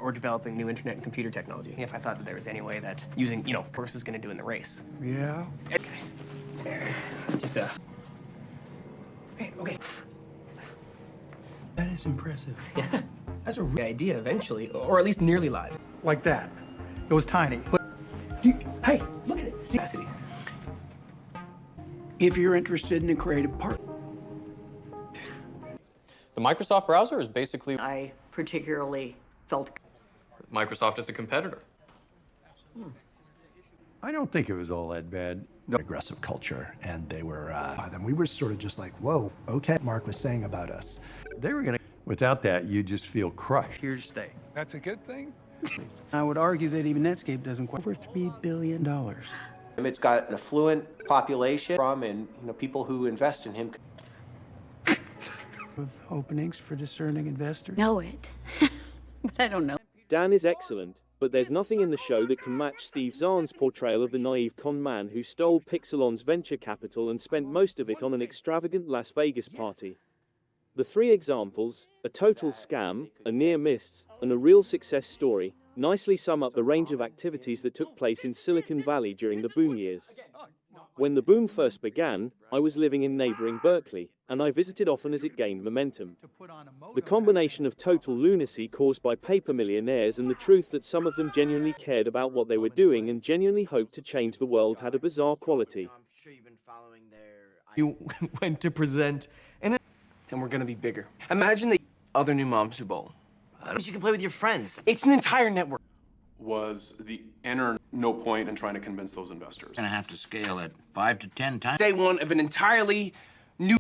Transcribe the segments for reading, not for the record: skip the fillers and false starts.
or developing new internet and computer technology. If I thought that there was any way that using, course is going to do in the race. Yeah. Okay. There. Just okay. That is impressive. Yeah. That's a good idea eventually, or at least nearly live. Like that. It was tiny. But Hey, look at it. Capacity. if you're interested in a creative part. The Microsoft browser is basically... I particularly felt... Microsoft is a competitor. I don't think it was all that bad. Aggressive culture, and they were by them. We were sort of just like, whoa, okay, Mark was saying about us. They were gonna, without that, you just feel crushed. Here to stay. That's a good thing. I would argue that even Netscape doesn't quite over $3 billion. It's got an affluent population from, and people who invest in him. Of openings for discerning investors. Know it, but I don't know. Dan is excellent, but there's nothing in the show that can match Steve Zahn's portrayal of the naive con man who stole Pixelon's venture capital and spent most of it on an extravagant Las Vegas party. The three examples, a total scam, a near miss, and a real success story, nicely sum up the range of activities that took place in Silicon Valley during the boom years. When the boom first began, I was living in neighboring Berkeley, and I visited often as it gained momentum. The combination of total lunacy caused by paper millionaires and the truth that some of them genuinely cared about what they were doing and genuinely hoped to change the world had a bizarre quality. You went to present, and we're gonna be bigger. Imagine the other new Moms Who Bowl. You can play with your friends. It's an entire network. Was the no point in trying to convince those investors. Gonna have to scale it 5 to 10 times. Day one of an entirely new...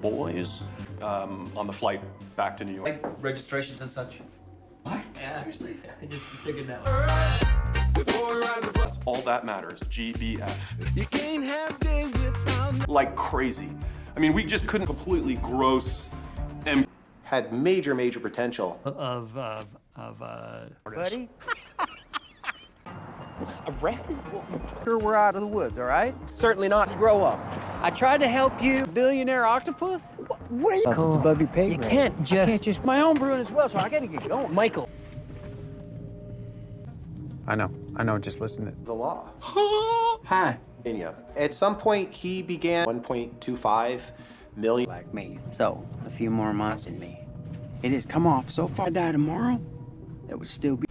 Boys on the flight back to New York. Like registrations and such. What? Yeah. Seriously? I just figured that one. That's all that matters, GBF. You can't have day without... Like crazy. I mean, we just couldn't completely gross and... Had major potential. Buddy? Arrested? Sure, we're out of the woods, all right? Certainly not. Grow up. I tried to help you, billionaire octopus. What are you... It's above your pay You grade. can't just... My own brewing as well, so I gotta get going. Michael. I know, just listen to The law. Hi. At some point, he began 1.25 million. Like me. So, a few more months in me. It has come off so far. I die tomorrow, that would still be...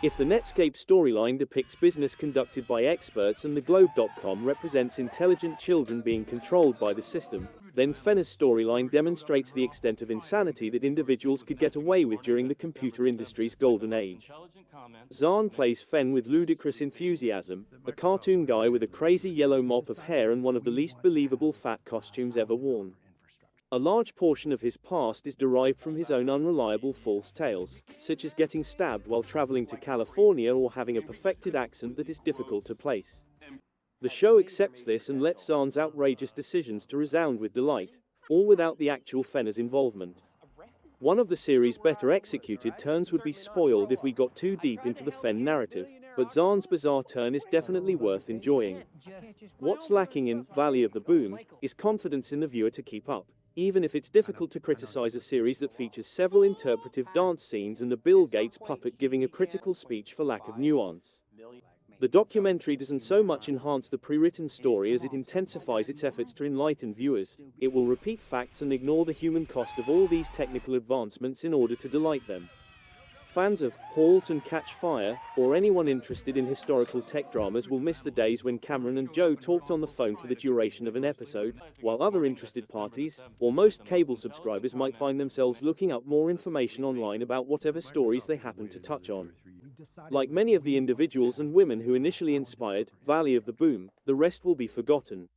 If the Netscape storyline depicts business conducted by experts and the Globe.com represents intelligent children being controlled by the system, then Fenner's storyline demonstrates the extent of insanity that individuals could get away with during the computer industry's golden age. Zahn plays Fen with ludicrous enthusiasm, a cartoon guy with a crazy yellow mop of hair and one of the least believable fat costumes ever worn. A large portion of his past is derived from his own unreliable false tales, such as getting stabbed while traveling to California or having a perfected accent that is difficult to place. The show accepts this and lets Zahn's outrageous decisions to resound with delight, all without the actual Fenner's involvement. One of the series' better executed turns would be spoiled if we got too deep into the Fen narrative, but Zahn's bizarre turn is definitely worth enjoying. What's lacking in Valley of the Boom is confidence in the viewer to keep up, even if it's difficult to criticize a series that features several interpretive dance scenes and a Bill Gates puppet giving a critical speech for lack of nuance. The documentary doesn't so much enhance the pre-written story as it intensifies its efforts to enlighten viewers. It will repeat facts and ignore the human cost of all these technical advancements in order to delight them. Fans of Halt and Catch Fire, or anyone interested in historical tech dramas will miss the days when Cameron and Joe talked on the phone for the duration of an episode, while other interested parties, or most cable subscribers might find themselves looking up more information online about whatever stories they happen to touch on. Like many of the individuals and women who initially inspired Valley of the Boom, the rest will be forgotten.